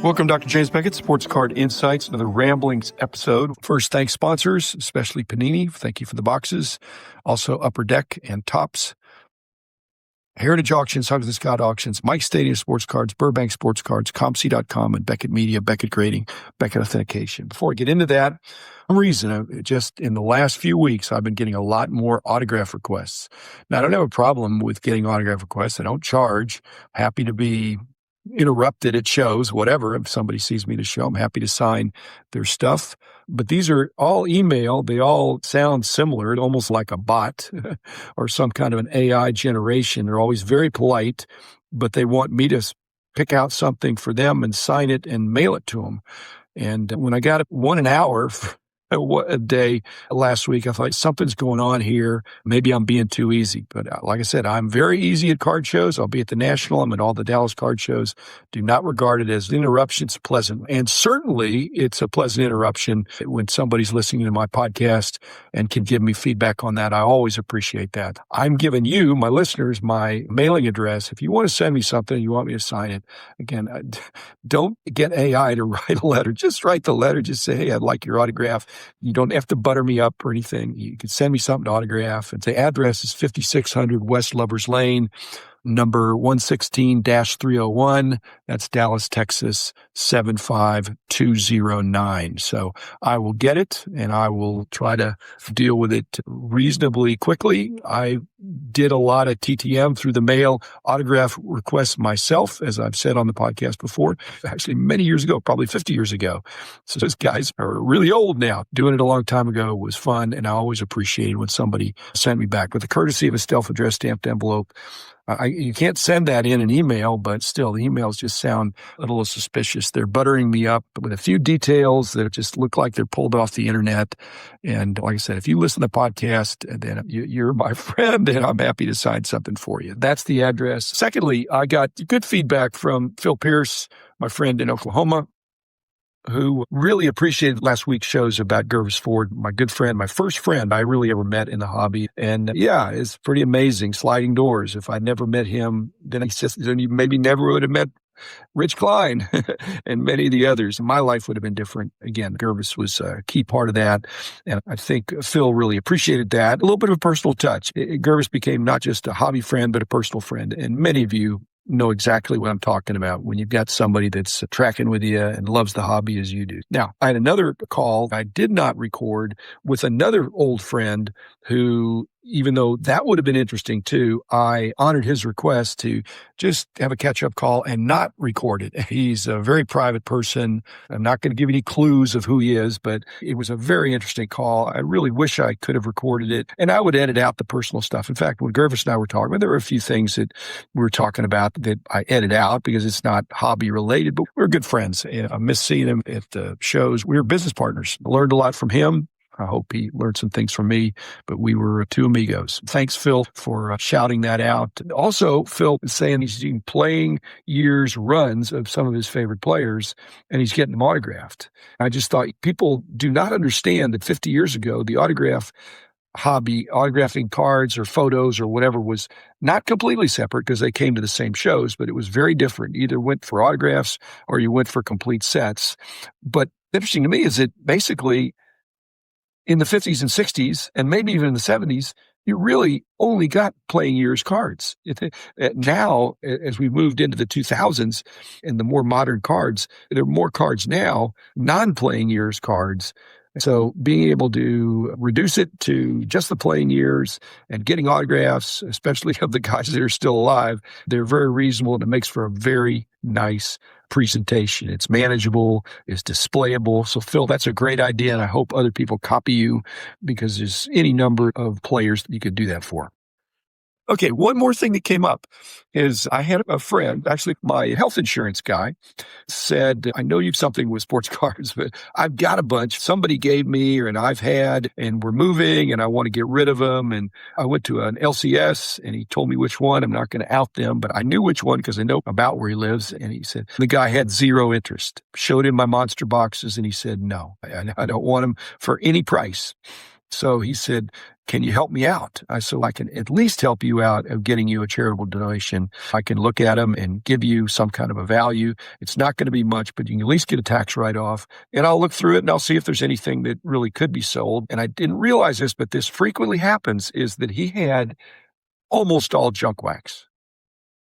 Welcome, Dr. James Beckett, Sports Card Insights, another Ramblings episode. First, thanks sponsors, especially Panini. Thank you for the boxes. Also, Upper Deck and Tops. Heritage Auctions, Hugs the Scott Auctions, Mike Stadium Sports Cards, Burbank Sports Cards, ComC.com, and Beckett Media, Beckett Grading, Beckett Authentication. Before I get into that, for some reason, just in the last few weeks, I've been getting a lot more autograph requests. Now, I don't have a problem with getting autograph requests. I don't charge. Happy to be interrupted at shows, whatever. If somebody sees me at a show, I'm happy to sign their stuff. But these are all email. They all sound similar, almost like a bot or some kind of an AI generation. They're always very polite, but they want me to pick out something for them and sign it and mail it to them. And when I got it an hour a day last week, I thought something's going on here. Maybe I'm being too easy. But like I said, I'm very easy at card shows. I'll be at the National. I'm at all the Dallas card shows. Do not regard it as interruptions pleasant. And certainly it's a pleasant interruption when somebody's listening to my podcast and can give me feedback on that. I always appreciate that. I'm giving you, my listeners, my mailing address. If you want to send me something, you want me to sign it. Again, don't get AI to write a letter. Just write the letter. Just say, hey, I'd like your autograph. You don't have to butter me up or anything. You can send me something to autograph. And the address is 5600 West Lovers Lane, number 116-301. That's Dallas, Texas, 75209. So I will get it and I will try to deal with it reasonably quickly. I did a lot of TTM through the mail autograph requests myself, as I've said on the podcast before, actually many years ago, probably 50 years ago. So those guys are really old now. Doing it a long time ago was fun, and I always appreciated when somebody sent me back with the courtesy of a self-addressed stamped envelope. You can't send that in an email, but still, the emails just sound a little suspicious. They're buttering me up with a few details that just look like they're pulled off the internet. And like I said, if you listen to the podcast, then you're my friend, and I'm happy to sign something for you. That's the address. Secondly, I got good feedback from Phil Pierce, my friend in Oklahoma, who really appreciated last week's shows about Gervis Ford, my good friend, my first friend I really ever met in the hobby. And yeah, it's pretty amazing. Sliding doors. If I never met him, then you maybe never would have met Rich Klein and many of the others. My life would have been different. Again, Gervis was a key part of that. And I think Phil really appreciated that. A little bit of a personal touch. Gervis became not just a hobby friend, but a personal friend. And many of you know exactly what I'm talking about when you've got somebody that's tracking with you and loves the hobby as you do. Now, I had another call I did not record with another old friend who, even though that would have been interesting too, I honored his request to just have a catch-up call and not record it. He's a very private person. I'm not going to give any clues of who he is, but it was a very interesting call. I really wish I could have recorded it, and I would edit out the personal stuff. In fact, when Gervis and I were talking, there were a few things that we were talking about that I edit out because it's not hobby related, but we're good friends. And I miss seeing him at the shows. We were business partners. I learned a lot from him. I hope he learned some things from me, but we were two amigos. Thanks, Phil, for shouting that out. Also, Phil is saying he's doing playing years runs of some of his favorite players, and he's getting them autographed. I just thought people do not understand that 50 years ago, the autograph hobby, autographing cards or photos or whatever, was not completely separate because they came to the same shows, but it was very different. You either went for autographs or you went for complete sets. But interesting to me is that basically in the 50s and 60s, and maybe even in the 70s, you really only got playing years cards. Now, as we moved into the 2000s and the more modern cards, there are more cards now, non-playing years cards. So being able to reduce it to just the playing years and getting autographs, especially of the guys that are still alive, they're very reasonable, and it makes for a very nice presentation. It's manageable, it's displayable. So Phil, that's a great idea, and I hope other people copy you because there's any number of players that you could do that for. Okay, one more thing that came up is I had a friend, actually my health insurance guy, said, I know you've something with sports cards, but I've got a bunch somebody gave me and I've had, and we're moving and I want to get rid of them. And I went to an LCS and he told me which one. I'm not going to out them, but I knew which one because I know about where he lives. And he said, the guy had zero interest. Showed him my monster boxes and he said, no, I don't want them for any price. So he said, can you help me out? I said, I can at least help you out of getting you a charitable donation. I can look at them and give you some kind of a value. It's not going to be much, but you can at least get a tax write-off. And I'll look through it and I'll see if there's anything that really could be sold. And I didn't realize this, but this frequently happens, is that he had almost all junk wax,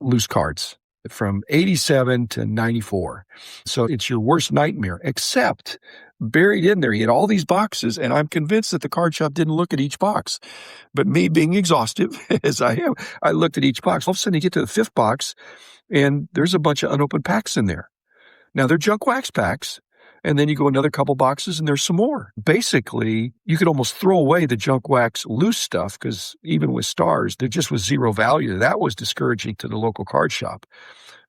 loose cards from 87 to 94. So it's your worst nightmare, except buried in there, he had all these boxes, and I'm convinced that the card shop didn't look at each box. But me being exhaustive as I am, I looked at each box. All of a sudden, you get to the fifth box, and there's a bunch of unopened packs in there. Now, they're junk wax packs, and then you go another couple boxes, and there's some more. Basically, you could almost throw away the junk wax loose stuff, because even with stars, there just was zero value. That was discouraging to the local card shop.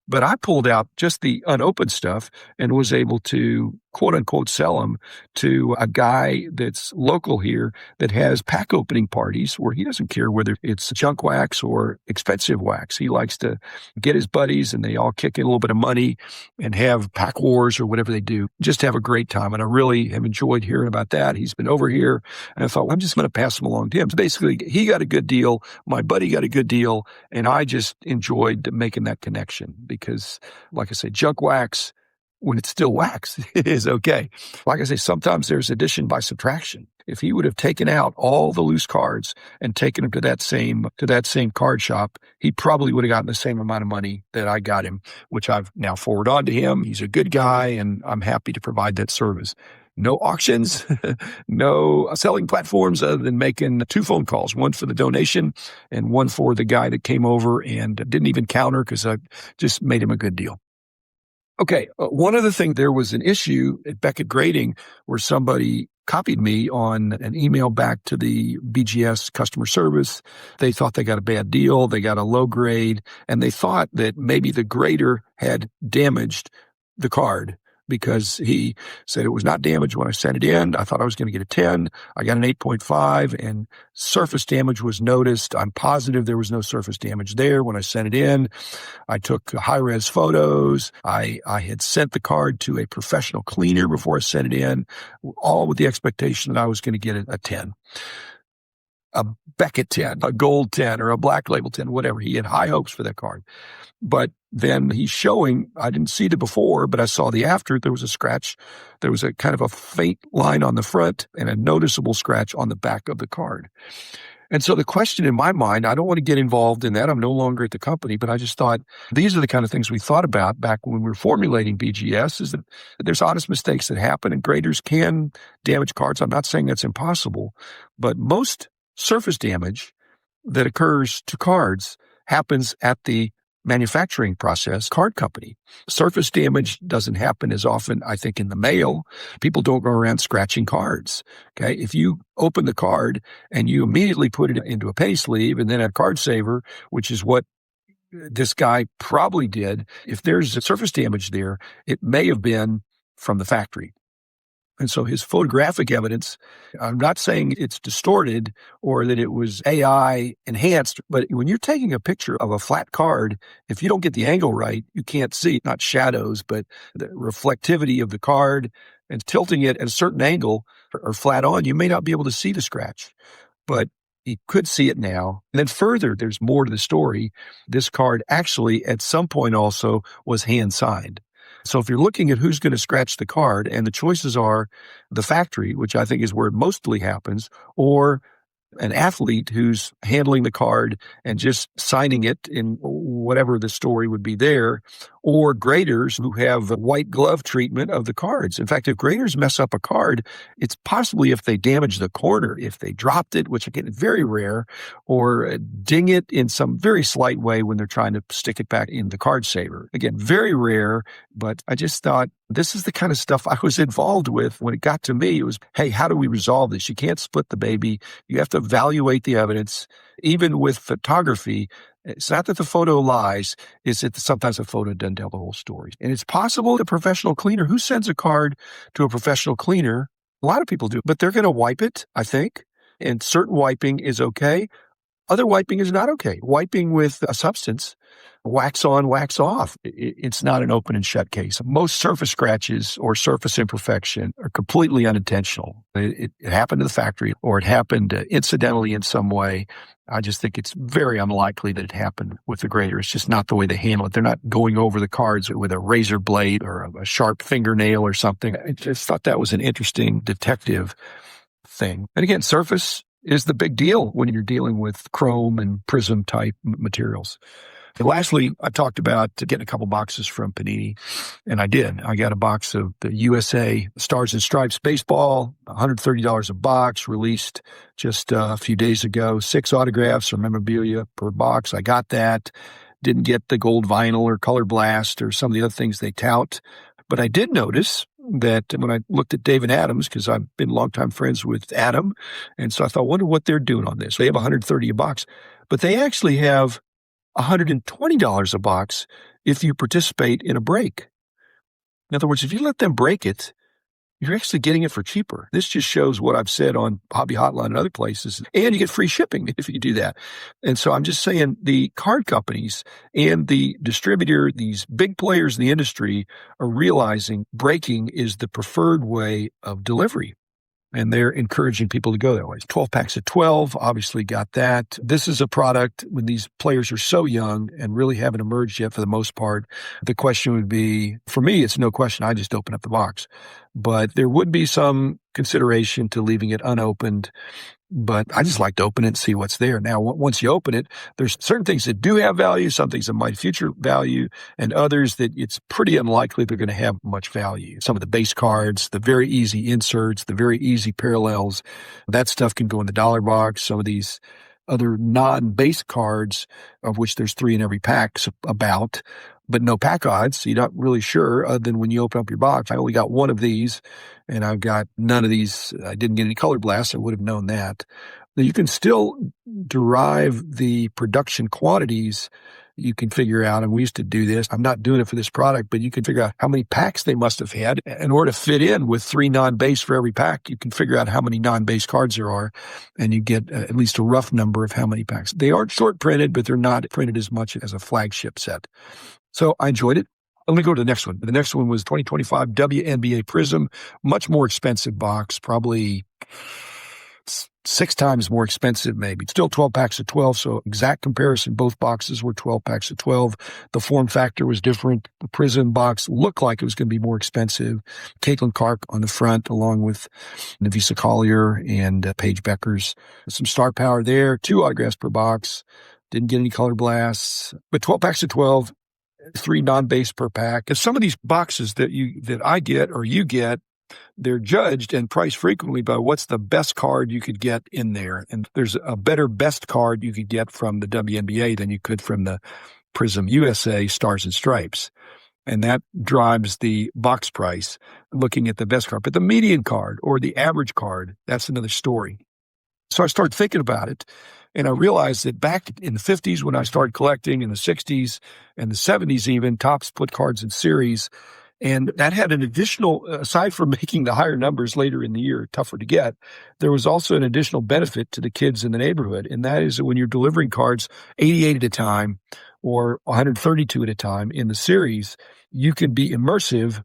But I pulled out just the unopened stuff and was able to, quote unquote, sell them to a guy that's local here that has pack opening parties where he doesn't care whether it's junk wax or expensive wax. He likes to get his buddies and they all kick in a little bit of money and have pack wars or whatever they do. Just have a great time. And I really have enjoyed hearing about that. He's been over here and I thought, well, I'm just going to pass him along to him. So basically, he got a good deal. My buddy got a good deal. And I just enjoyed making that connection because, like I say, junk wax, when it's still wax, it is okay. Like I say, sometimes there's addition by subtraction. If he would have taken out all the loose cards and taken them to that same card shop, he probably would have gotten the same amount of money that I got him, which I've now forwarded on to him. He's a good guy, and I'm happy to provide that service. No auctions, no selling platforms other than making 2 phone calls, one for the donation and one for the guy that came over and didn't even counter because I just made him a good deal. Okay, one other thing, there was an issue at Beckett Grading where somebody copied me on an email back to the BGS customer service. They thought they got a bad deal, they got a low grade, and they thought that maybe the grader had damaged the card because he said it was not damaged when I sent it in. I thought I was going to get a 10. I got an 8.5, and surface damage was noticed. I'm positive there was no surface damage there when I sent it in. I took high-res photos. I had sent the card to a professional cleaner before I sent it in, all with the expectation that I was going to get a 10. A Beckett 10, a gold 10, or a black label 10, whatever. He had high hopes for that card. But then he's showing, I didn't see the before, but I saw the after. There was a scratch. There was a kind of a faint line on the front and a noticeable scratch on the back of the card. And so the question in my mind, I don't want to get involved in that. I'm no longer at the company, but I just thought these are the kind of things we thought about back when we were formulating BGS, is that there's honest mistakes that happen and graders can damage cards. I'm not saying that's impossible, but most surface damage that occurs to cards happens at the manufacturing process card company. Surface damage doesn't happen as often, I think, in the mail. People don't go around scratching cards. Okay. If you open the card and you immediately put it into a penny sleeve and then a card saver, which is what this guy probably did, if there's a surface damage there, it may have been from the factory. And so his photographic evidence, I'm not saying it's distorted or that it was AI enhanced, but when you're taking a picture of a flat card, if you don't get the angle right, you can't see, not shadows, but the reflectivity of the card and tilting it at a certain angle or flat on, you may not be able to see the scratch, but you could see it now. And then further, there's more to the story. This card actually at some point also was hand signed. So if you're looking at who's going to scratch the card, and the choices are the factory, which I think is where it mostly happens, or an athlete who's handling the card and just signing it in whatever the story would be there, or graders who have white glove treatment of the cards. In fact, if graders mess up a card, it's possibly if they damage the corner, if they dropped it, which again, is very rare, or ding it in some very slight way when they're trying to stick it back in the card saver. Again, very rare, but I just thought this is the kind of stuff I was involved with when it got to me. It was, hey, how do we resolve this? You can't split the baby. You have to evaluate the evidence. Even with photography, it's not that the photo lies, it's that sometimes a photo doesn't tell the whole story. And it's possible the professional cleaner, who sends a card to a professional cleaner? A lot of people do, but they're going to wipe it, I think. And certain wiping is okay. Other wiping is not okay. Wiping with a substance, wax on, wax off. It's not an open and shut case. Most surface scratches or surface imperfection are completely unintentional. It happened to the factory, or it happened incidentally in some way. I just think it's very unlikely that it happened with the grader. It's just not the way they handle it. They're not going over the cards with a razor blade or a sharp fingernail or something. I just thought that was an interesting detective thing. And again, surface is the big deal when you're dealing with chrome and prism type materials. And lastly, I talked about getting a couple boxes from Panini, and I did. I got a box of the USA Stars and Stripes baseball, $130 a box, released just a few days ago. 6 autographs or memorabilia per box. I got that. Didn't get the gold vinyl or color blast or some of the other things they tout. But I did notice that when I looked at Dave and Adam's, because I've been longtime friends with Adam, and so I thought, wonder what they're doing on this. They have $130 a box, but they actually have $120 a box if you participate in a break. In other words, if you let them break it, you're actually getting it for cheaper. This just shows what I've said on Hobby Hotline and other places, and you get free shipping if you do that. And so I'm just saying the card companies and the distributor, these big players in the industry, are realizing breaking is the preferred way of delivery. And they're encouraging people to go that way. 12 packs of 12, obviously got that. This is a product when these players are so young and really haven't emerged yet for the most part. The question would be, for me, it's no question. I just open up the box. But there would be some consideration to leaving it unopened. But I just like to open it and see what's there. Now, once you open it, there's certain things that do have value, some things that might future value, and others that it's pretty unlikely they're going to have much value. Some of the base cards, the very easy inserts, the very easy parallels, that stuff can go in the dollar box. Some of these other non-base cards, of which there's 3 in every pack about, but no pack odds. So you're not really sure other than when you open up your box. I only got 1 of these, and I've got none of these. I didn't get any color blasts. I would have known that. Now, you can still derive the production quantities. You can figure out, and we used to do this. I'm not doing it for this product, but you can figure out how many packs they must have had. In order to fit in with 3 non-base for every pack, you can figure out how many non-base cards there are, and you get at least a rough number of how many packs. They aren't short printed, but they're not printed as much as a flagship set. So I enjoyed it. Let me go to the next one. The next one was 2025 WNBA Prism, much more expensive box, probably 6 times more expensive, maybe. Still 12 packs of 12, so exact comparison. Both boxes were 12 packs of 12. The form factor was different. The Prism box looked like it was going to be more expensive. Caitlin Clark on the front, along with Navisa Collier and Paige Beckers. Some star power there. 2 autographs per box. Didn't get any color blasts. But 12 packs of 12, 3 non-base per pack. And some of these boxes that I get or you get, they're judged and priced frequently by what's the best card you could get in there. And there's a better best card you could get from the WNBA than you could from the Prism USA Stars and Stripes. And that drives the box price, looking at the best card. But the median card or the average card, that's another story. So I started thinking about it, and I realized that back in the 50s when I started collecting, in the 60s and the 70s even, Topps put cards in series. And that had an additional, aside from making the higher numbers later in the year tougher to get, there was also an additional benefit to the kids in the neighborhood. And that is that when you're delivering cards 88 at a time or 132 at a time in the series, you can be immersive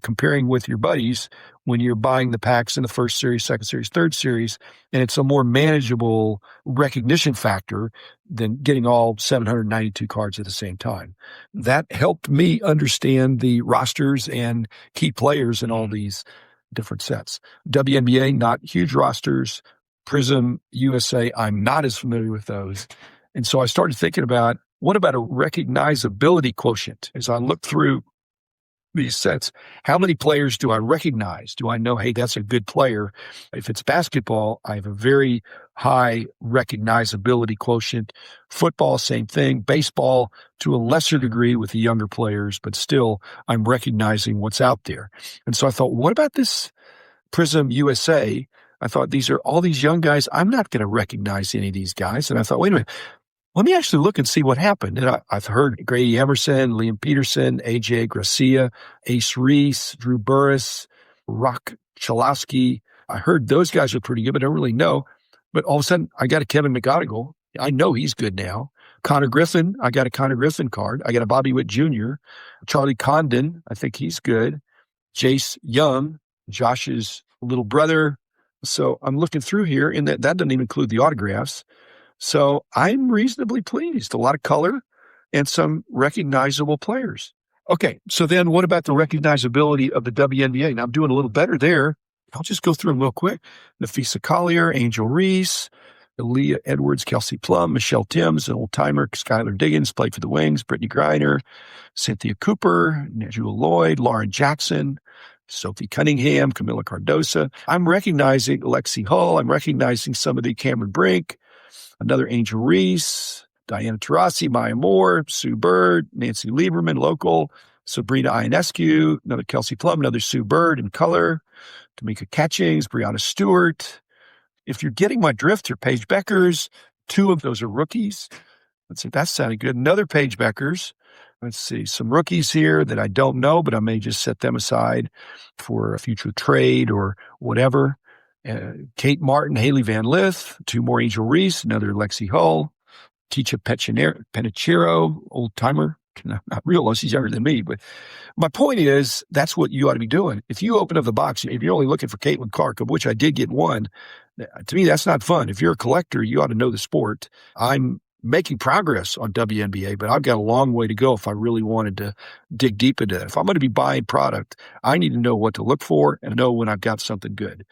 comparing with your buddies when you're buying the packs in the first series, second series, third series, and it's a more manageable recognition factor than getting all 792 cards at the same time. That helped me understand the rosters and key players in all these different sets. WNBA, not huge rosters. Prism USA, I'm not as familiar with those. And so I started thinking about, what about a recognizability quotient? As I look through these sets, how many players do I recognize? Do I know, hey, that's a good player? If it's basketball, I have a very high recognizability quotient. Football, same thing. Baseball, to a lesser degree with the younger players, but still I'm recognizing what's out there. And so I thought, what about this Prism USA? I thought, these are all these young guys. I'm not going to recognize any of these guys. And I thought, wait a minute. Let me actually look and see what happened. And I've heard Grady Emerson, Liam Peterson, AJ Gracia, Ace Reese, Drew Burris, Rock Chalowski. I heard those guys are pretty good, but I don't really know. But all of a sudden, I got a Kevin McGonigal. I know he's good now. Connor Griffin, I got a Connor Griffin card. I got a Bobby Witt Jr., Charlie Condon, I think he's good. Jace Young, Josh's little brother. So I'm looking through here, and that doesn't even include the autographs. So I'm reasonably pleased. A lot of color and some recognizable players. Okay, so then what about the recognizability of the WNBA? Now I'm doing a little better there. I'll just go through them real quick. Nafisa Collier, Angel Reese, Aaliyah Edwards, Kelsey Plum, Michelle Timms, an old-timer, Skylar Diggins, played for the Wings, Brittany Griner, Cynthia Cooper, Najua Lloyd, Lauren Jackson, Sophie Cunningham, Camila Cardosa. I'm recognizing Lexi Hull. I'm recognizing some of the Cameron Brink, another Angel Reese, Diana Taurasi, Maya Moore, Sue Bird, Nancy Lieberman, local, Sabrina Ionescu, another Kelsey Plum, another Sue Bird in color, Tamika Catchings, Brianna Stewart. If you're getting my drift, your Paige Beckers, 2 of those are rookies. Let's see, that sounded good. Another Paige Beckers. Let's see, some rookies here that I don't know, but I may just set them aside for a future trade or whatever. Kate Martin, Haley Van Lith, 2 more Angel Reese, another Lexi Hull, Ticha Penichero, old-timer. Not real, she's younger than me, but my point is that's what you ought to be doing. If you open up the box, if you're only looking for Caitlin Clark, of which I did get one, to me, that's not fun. If you're a collector, you ought to know the sport. I'm making progress on WNBA, but I've got a long way to go if I really wanted to dig deep into it. If I'm going to be buying product, I need to know what to look for and know when I've got something good.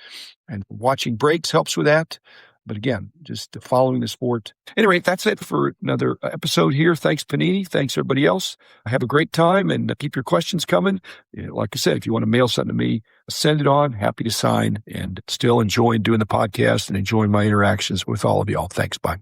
And watching breaks helps with that. But again, just following the sport. Anyway, that's it for another episode here. Thanks, Panini. Thanks, everybody else. Have a great time and keep your questions coming. Like I said, if you want to mail something to me, send it on. Happy to sign and still enjoying doing the podcast and enjoying my interactions with all of y'all. Thanks. Bye.